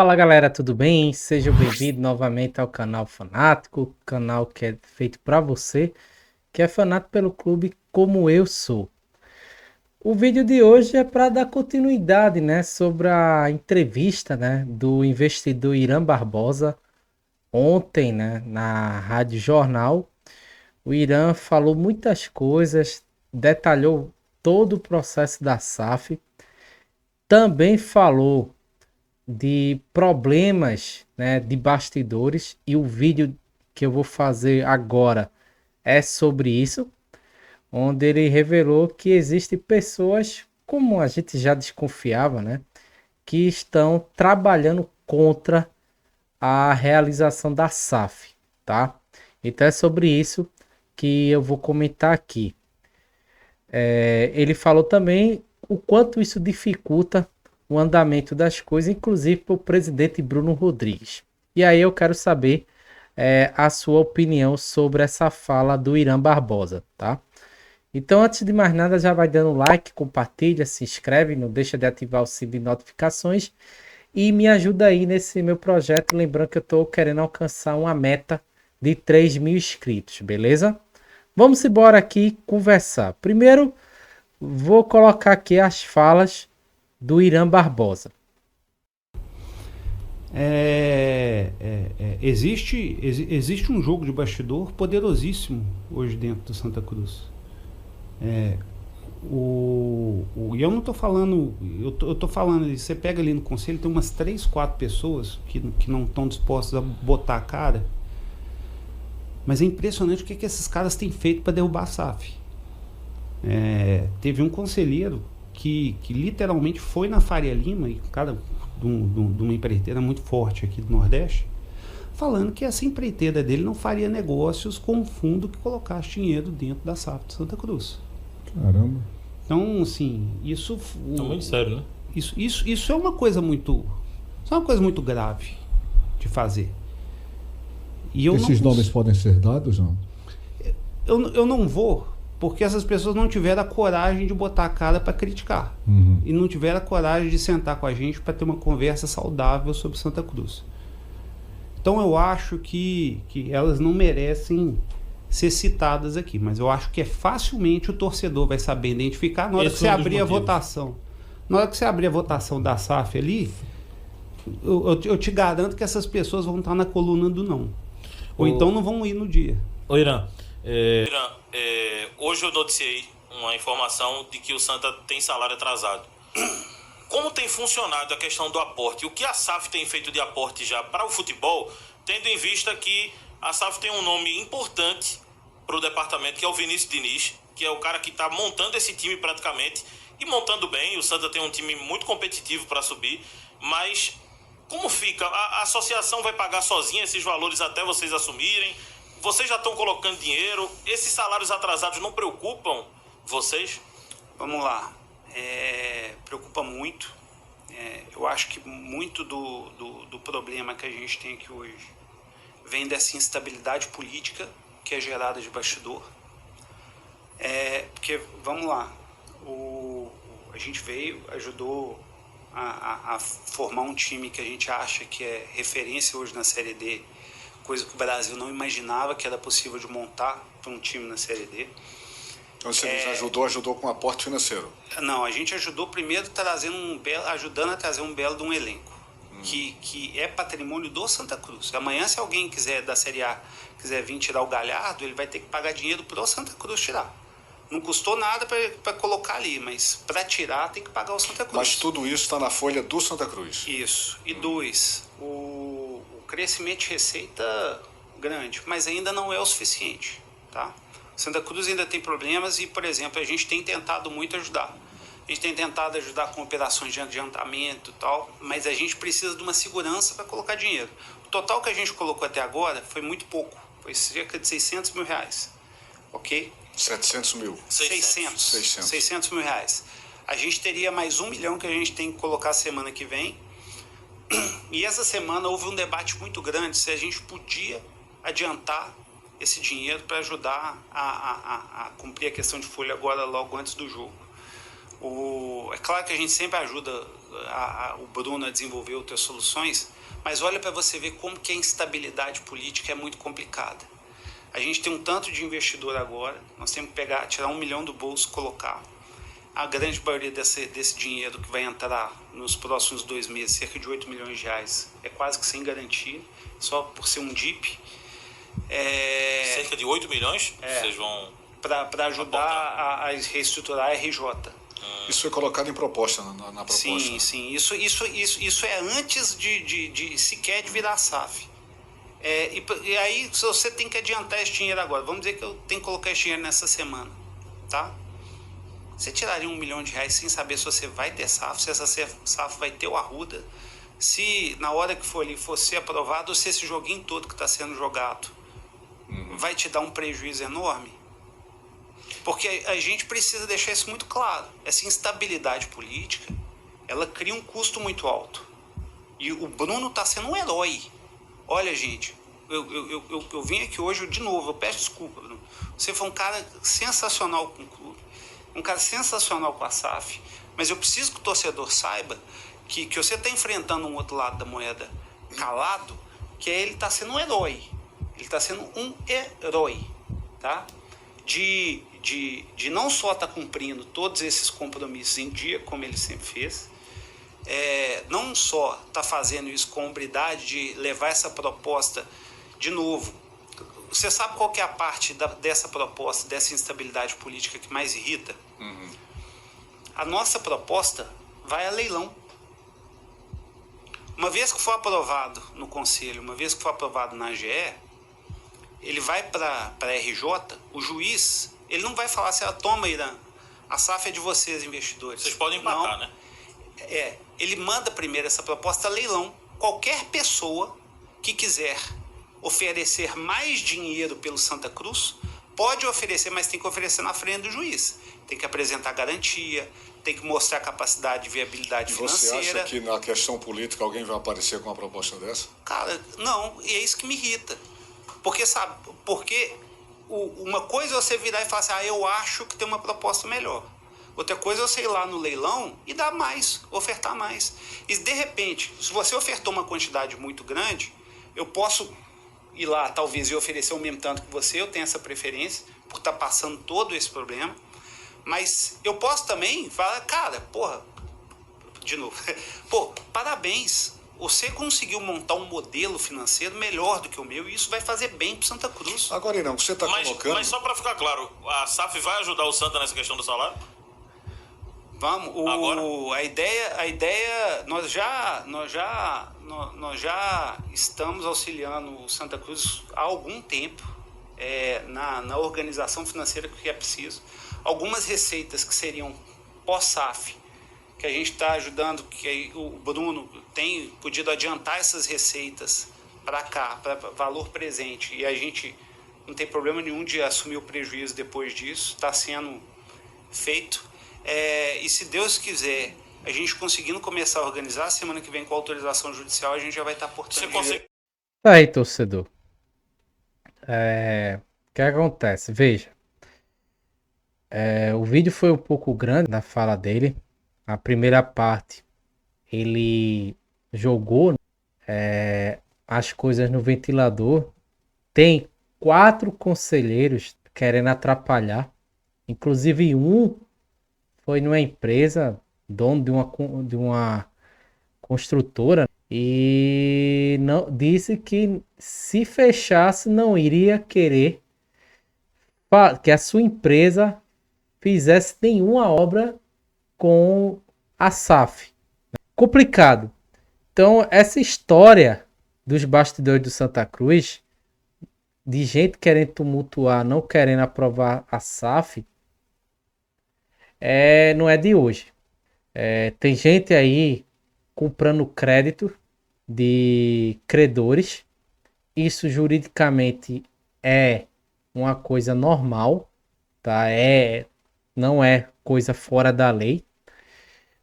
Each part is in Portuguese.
Fala galera, tudo bem? Sejam bem-vindos novamente ao canal Fanático, canal que é feito para você, que é fanático pelo clube como eu sou. O vídeo de hoje é para dar continuidade, né, sobre a entrevista, né, do investidor Irã Barbosa ontem, né, na Rádio Jornal. O Irã falou muitas coisas, detalhou todo o processo da SAF, também falou de problemas, né, de bastidores, e o vídeo que eu vou fazer agora é sobre isso, onde ele revelou que existem pessoas, como a gente já desconfiava, né, que estão trabalhando contra a realização da SAF, tá? Então é sobre isso que eu vou comentar aqui. Ele falou também o quanto isso dificulta o andamento das coisas, inclusive para o presidente Bruno Rodrigues. E aí eu quero saber a sua opinião sobre essa fala do Irã Barbosa, tá? Então, antes de mais nada, já vai dando like, compartilha, se inscreve, não deixa de ativar o sininho de notificações e me ajuda aí nesse meu projeto. Lembrando que eu estou querendo alcançar uma meta de 3.000 inscritos, beleza? Vamos embora aqui conversar. Primeiro, vou colocar aqui as falas do Irã Barbosa. Existe um jogo de bastidor poderosíssimo hoje dentro do Santa Cruz. E eu não estou falando, eu tô falando, você pega ali no conselho, tem umas 3, 4 pessoas que não estão dispostas a botar a cara, mas é impressionante o que esses caras têm feito para derrubar a SAF. Teve um conselheiro que literalmente foi na Faria Lima, e cara de uma empreiteira muito forte aqui do Nordeste, falando que essa empreiteira dele não faria negócios com um fundo que colocasse dinheiro dentro da SAF de Santa Cruz. Caramba. Então, assim, isso... É muito sério, né? Isso é uma coisa muito... Isso é uma coisa muito grave de fazer. E Esses nomes podem ser dados, não? Eu não vou, porque essas pessoas não tiveram a coragem de botar a cara para criticar. Uhum. E não tiveram a coragem de sentar com a gente para ter uma conversa saudável sobre Santa Cruz. Então eu acho que elas não merecem ser citadas aqui, mas eu acho que facilmente o torcedor vai saber identificar na hora que você abrir a votação. Na hora que você abrir a votação da SAF ali, eu te garanto que essas pessoas vão estar na coluna do não. Ou então não vão ir no dia. Ô Irã, hoje eu noticiei uma informação de que o Santa tem salário atrasado. Como tem funcionado a questão do aporte? O que a SAF tem feito de aporte já para o futebol, tendo em vista que a SAF tem um nome importante para o departamento, que é o Vinícius Diniz, que é o cara que está montando esse time praticamente, e montando bem. O Santa tem um time muito competitivo para subir, mas como fica? A associação vai pagar sozinha esses valores até vocês assumirem? Vocês já estão colocando dinheiro? Esses salários atrasados não preocupam vocês? Vamos lá. Preocupa muito. Eu acho que muito do problema que a gente tem aqui hoje vem dessa instabilidade política que é gerada de bastidor. Porque, vamos lá, a gente veio, ajudou a formar um time que a gente acha que é referência hoje na Série D, coisa que o Brasil não imaginava que era possível de montar para um time na Série D. Então você ajudou com aporte financeiro? Não, a gente ajudou primeiro ajudando a trazer um belo de um elenco, que é patrimônio do Santa Cruz. Amanhã, se alguém quiser da Série A quiser vir tirar o Galhardo, ele vai ter que pagar dinheiro pro Santa Cruz tirar. Não custou nada para colocar ali, mas para tirar tem que pagar o Santa Cruz. Mas tudo isso está na folha do Santa Cruz? Isso. E dois, o crescimento de receita grande, mas ainda não é o suficiente, tá? Santa Cruz ainda tem problemas e, por exemplo, a gente tem tentado muito ajudar. A gente tem tentado ajudar com operações de adiantamento e tal, mas a gente precisa de uma segurança para colocar dinheiro. O total que a gente colocou até agora foi muito pouco, foi cerca de 600 mil reais, ok? 700 mil? 600 mil reais. A gente teria mais 1 milhão que a gente tem que colocar semana que vem. E essa semana houve um debate muito grande se a gente podia adiantar esse dinheiro para ajudar a cumprir a questão de folha agora logo antes do jogo. É claro que a gente sempre ajuda o Bruno a desenvolver outras soluções, Mas olha para você ver como que a instabilidade política é muito complicada. A gente tem um tanto de investidor agora, nós temos que tirar 1 milhão do bolso e colocar. A grande maioria desse dinheiro que vai entrar nos próximos 2 meses, cerca de 8 milhões de reais, é quase que sem garantia, só por ser um DIP. Cerca de 8 milhões? Vocês vão... Para ajudar a reestruturar a RJ. Isso foi colocado em proposta, na proposta. Sim. Isso é antes de sequer de virar SAF. E aí você tem que adiantar esse dinheiro agora. Vamos dizer que eu tenho que colocar esse dinheiro nessa semana, tá? Você tiraria 1 milhão de reais sem saber se você vai ter SAF, se essa SAF vai ter o Arruda, se na hora que for ali for ser aprovado, ou se esse joguinho todo que está sendo jogado vai te dar um prejuízo enorme? Porque a gente precisa deixar isso muito claro. Essa instabilidade política, ela cria um custo muito alto. E o Bruno está sendo um herói. Olha, gente, eu vim aqui hoje de novo, eu peço desculpa, Bruno. Você foi um cara sensacional com o clube, um cara sensacional com a SAF, mas eu preciso que o torcedor saiba que você está enfrentando um outro lado da moeda calado, que ele está sendo um herói. Ele está sendo um herói, tá? De não só estar cumprindo todos esses compromissos em dia, como ele sempre fez, não só está fazendo isso com hombridade de levar essa proposta de novo. Você sabe qual que é a parte dessa proposta, dessa instabilidade política que mais irrita? A nossa proposta vai a leilão. Uma vez que for aprovado no Conselho, uma vez que for aprovado na AGE, ele vai para a RJ, o juiz, ele não vai falar assim, toma, Irã, a SAF é de vocês, investidores. Vocês podem empatar, né? Ele manda primeiro essa proposta a leilão. Qualquer pessoa que quiser oferecer mais dinheiro pelo Santa Cruz, pode oferecer, mas tem que oferecer na frente do juiz. Tem que apresentar garantia, tem que mostrar capacidade de viabilidade financeira. Você acha que na questão política alguém vai aparecer com uma proposta dessa? Cara, não, e é isso que me irrita. Porque, sabe, uma coisa é você virar e falar assim, eu acho que tem uma proposta melhor. Outra coisa é você ir lá no leilão e dar mais, ofertar mais. E de repente, se você ofertou uma quantidade muito grande, eu posso ir lá, talvez, e oferecer o mesmo tanto que você, eu tenho essa preferência, por estar passando todo esse problema. Mas eu posso também falar, cara, de novo, parabéns. Você conseguiu montar um modelo financeiro melhor do que o meu e isso vai fazer bem para Santa Cruz. Agora, Irã, você está colocando... Mas só para ficar claro, a SAF vai ajudar o Santa nessa questão do salário? Vamos. A ideia, nós já estamos auxiliando o Santa Cruz há algum tempo na organização financeira que é preciso. Algumas receitas que seriam pós-SAF, que a gente está ajudando, que o Bruno tem podido adiantar essas receitas para cá, para valor presente, e a gente não tem problema nenhum de assumir o prejuízo depois disso, está sendo feito. E se Deus quiser, a gente conseguindo começar a organizar, semana que vem com a autorização judicial, a gente já vai estar portando. Tá aí, torcedor. O que acontece? Veja. O vídeo foi um pouco grande na fala dele. A primeira parte, ele jogou as coisas no ventilador. Tem 4 conselheiros querendo atrapalhar. Inclusive um foi numa empresa, dono de uma construtora, e não, disse que se fechasse não iria querer que a sua empresa fizesse nenhuma obra com a SAF. Complicado. Então, essa história dos bastidores do Santa Cruz, de gente querendo tumultuar, não querendo aprovar a SAF, não é de hoje. Tem gente aí comprando crédito de credores. Isso juridicamente é uma coisa normal, tá? Não é coisa fora da lei.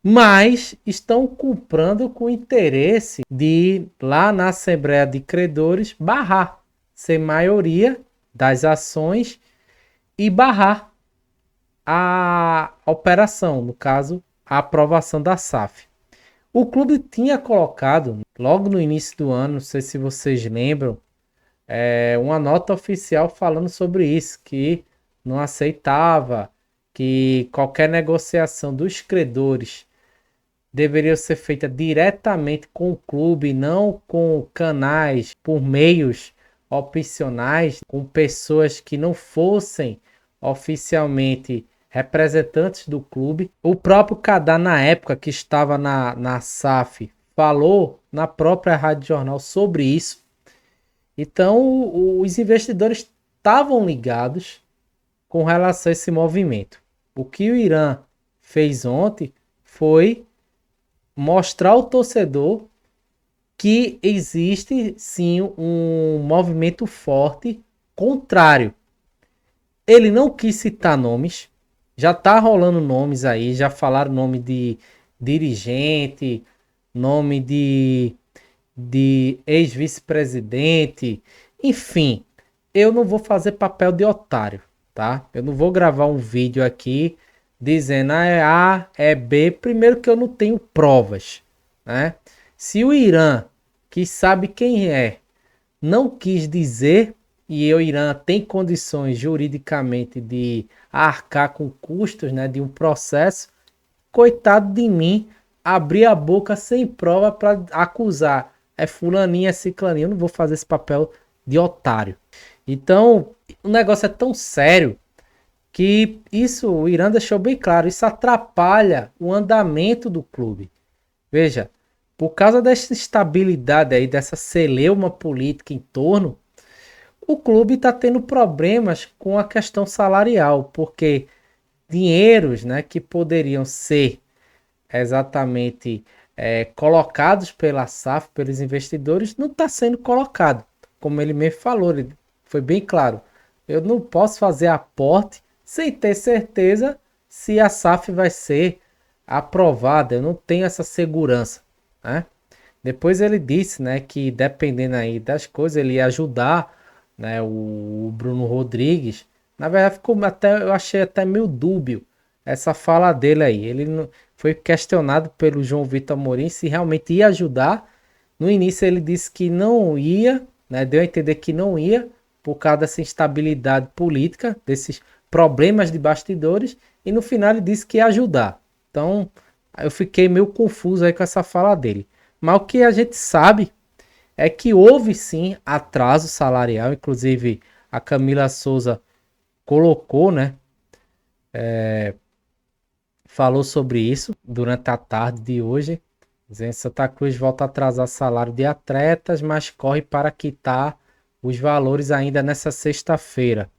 Mas estão comprando com interesse de, lá na Assembleia de Credores, barrar, ser maioria das ações e barrar a operação, no caso, a aprovação da SAF. O clube tinha colocado, logo no início do ano, não sei se vocês lembram, uma nota oficial falando sobre isso, que não aceitava que qualquer negociação dos credores deveria ser feita diretamente com o clube, não com canais, por meios opcionais, com pessoas que não fossem oficialmente representantes do clube. O próprio Cadá, na época que estava na SAF, falou na própria Rádio Jornal sobre isso. Então, os investidores estavam ligados com relação a esse movimento. O que o Irã fez ontem foi mostrar ao torcedor que existe sim um movimento forte contrário. Ele não quis citar nomes, já tá rolando nomes aí, já falaram nome de dirigente, nome de ex-vice-presidente, enfim, eu não vou fazer papel de otário, tá? Eu não vou gravar um vídeo aqui dizendo é A, é B, primeiro que eu não tenho provas, né? Se o Irã, que sabe quem é, não quis dizer, e o Irã tem condições juridicamente de arcar com custos, né, de um processo, coitado de mim, abrir a boca sem prova para acusar é fulaninho, é ciclaninho. Eu não vou fazer esse papel de otário. Então, o negócio é tão sério que isso, o Irã deixou bem claro, isso atrapalha o andamento do clube. Veja, por causa dessa instabilidade aí, dessa celeuma política em torno, o clube está tendo problemas com a questão salarial, porque dinheiros, né, que poderiam ser exatamente colocados pela SAF, pelos investidores, não está sendo colocado. Como ele mesmo falou, ele foi bem claro. Eu não posso fazer aporte sem ter certeza se a SAF vai ser aprovada. Eu não tenho essa segurança, né? Depois ele disse, né, que dependendo aí das coisas, ele ia ajudar, né, o Bruno Rodrigues. Na verdade, eu achei até meio dúbio essa fala dele aí. Ele não, foi questionado pelo João Vitor Amorim se realmente ia ajudar. No início ele disse que não ia, né, deu a entender que não ia, por causa dessa instabilidade política, desses problemas de bastidores, e no final ele disse que ia ajudar. Então, eu fiquei meio confuso aí com essa fala dele. Mas o que a gente sabe é que houve sim atraso salarial, inclusive a Camila Souza colocou, né, falou sobre isso durante a tarde de hoje, dizendo que Santa Cruz volta a atrasar salário de atletas, mas corre para quitar os valores ainda nessa sexta-feira.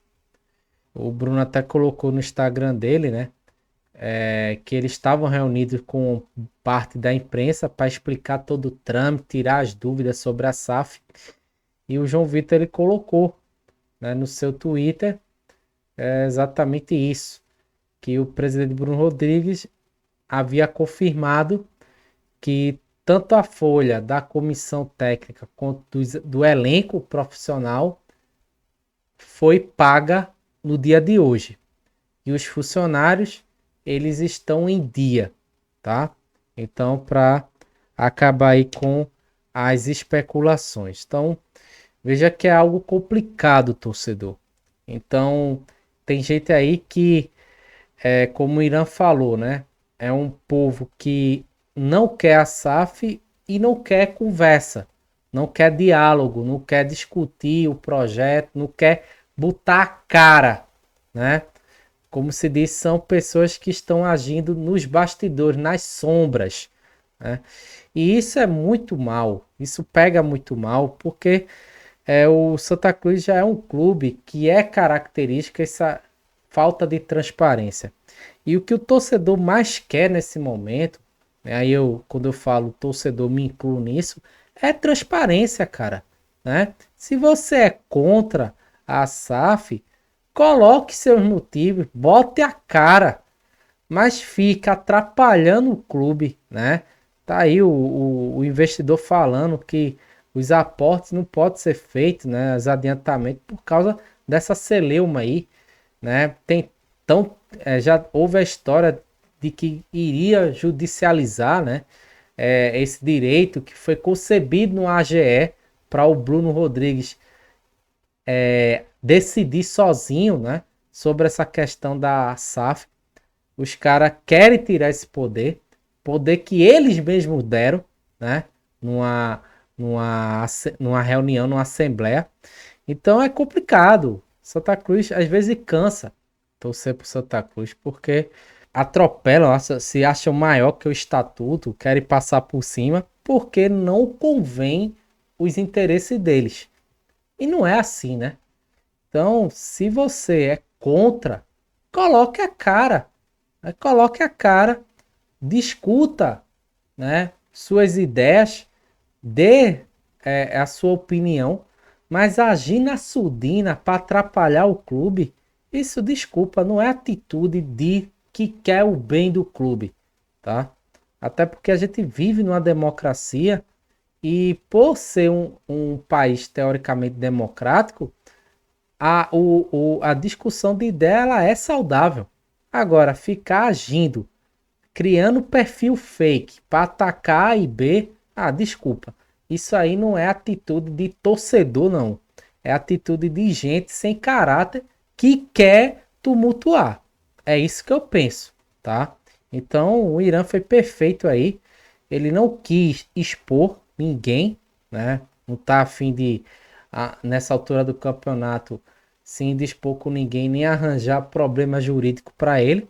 O Bruno até colocou no Instagram dele, né, que eles estavam reunidos com parte da imprensa para explicar todo o trâmite, tirar as dúvidas sobre a SAF. E o João Vitor ele colocou, né, no seu Twitter exatamente isso, que o presidente Bruno Rodrigues havia confirmado que tanto a folha da comissão técnica quanto do elenco profissional foi paga no dia de hoje. E os funcionários, eles estão em dia, tá? Então, para acabar aí com as especulações. Então, veja que é algo complicado, torcedor. Então, tem gente aí que, como o Irã falou, né? É um povo que não quer a SAF e não quer conversa, não quer diálogo, não quer discutir o projeto, não quer botar a cara, né? Como se diz, são pessoas que estão agindo nos bastidores, nas sombras, né? E isso é muito mal, isso pega muito mal, porque o Santa Cruz já é um clube que é característica essa falta de transparência. E o que o torcedor mais quer nesse momento, né, aí quando eu falo torcedor, me incluo nisso, é transparência, cara, né? Se você é contra a SAF, coloque seus motivos, bote a cara, mas fica atrapalhando o clube, né? Tá aí o investidor falando que os aportes não podem ser feitos, né? Os adiantamentos por causa dessa celeuma aí, né? Já houve a história de que iria judicializar, né? esse direito que foi concebido no AGE para o Bruno Rodrigues decidir sozinho, né, sobre essa questão da SAF. Os caras querem tirar esse poder que eles mesmos deram, né, numa reunião, numa assembleia. Então é complicado. Santa Cruz às vezes cansa torcer pro Santa Cruz, porque atropelam, se acham maior que o estatuto, querem passar por cima, porque não convém os interesses deles. E não é assim, né? Então, se você é contra, coloque a cara. Coloque a cara, discuta, né, suas ideias, dê a sua opinião, mas agir na surdina para atrapalhar o clube, isso, desculpa, não é atitude de que quer o bem do clube, tá? Até porque a gente vive numa democracia e por ser um país teoricamente democrático, a discussão de ideia ela é saudável. Agora, ficar agindo, criando perfil fake para atacar A e B, desculpa. Isso aí não é atitude de torcedor, não. É atitude de gente sem caráter que quer tumultuar. É isso que eu penso, tá? Então, o Irã foi perfeito aí. Ele não quis expor ninguém, né? Não tá afim de, nessa altura do campeonato, se indispor com ninguém, nem arranjar problema jurídico para ele.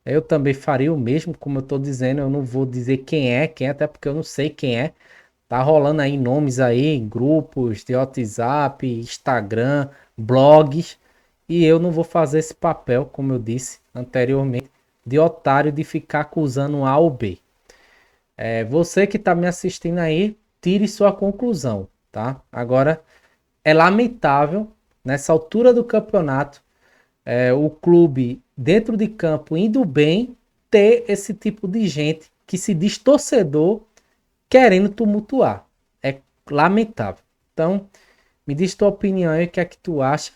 Eu também faria o mesmo, como eu tô dizendo, eu não vou dizer quem é, até porque eu não sei quem é. Tá rolando aí nomes aí, grupos de WhatsApp, Instagram, blogs, e eu não vou fazer esse papel, como eu disse anteriormente, de otário de ficar acusando A ou B. Você que tá me assistindo aí, tire sua conclusão, tá? Agora, é lamentável, nessa altura do campeonato, o clube dentro de campo indo bem, ter esse tipo de gente que se diz torcedor querendo tumultuar. É lamentável. Então, me diz tua opinião aí, o que é que tu acha?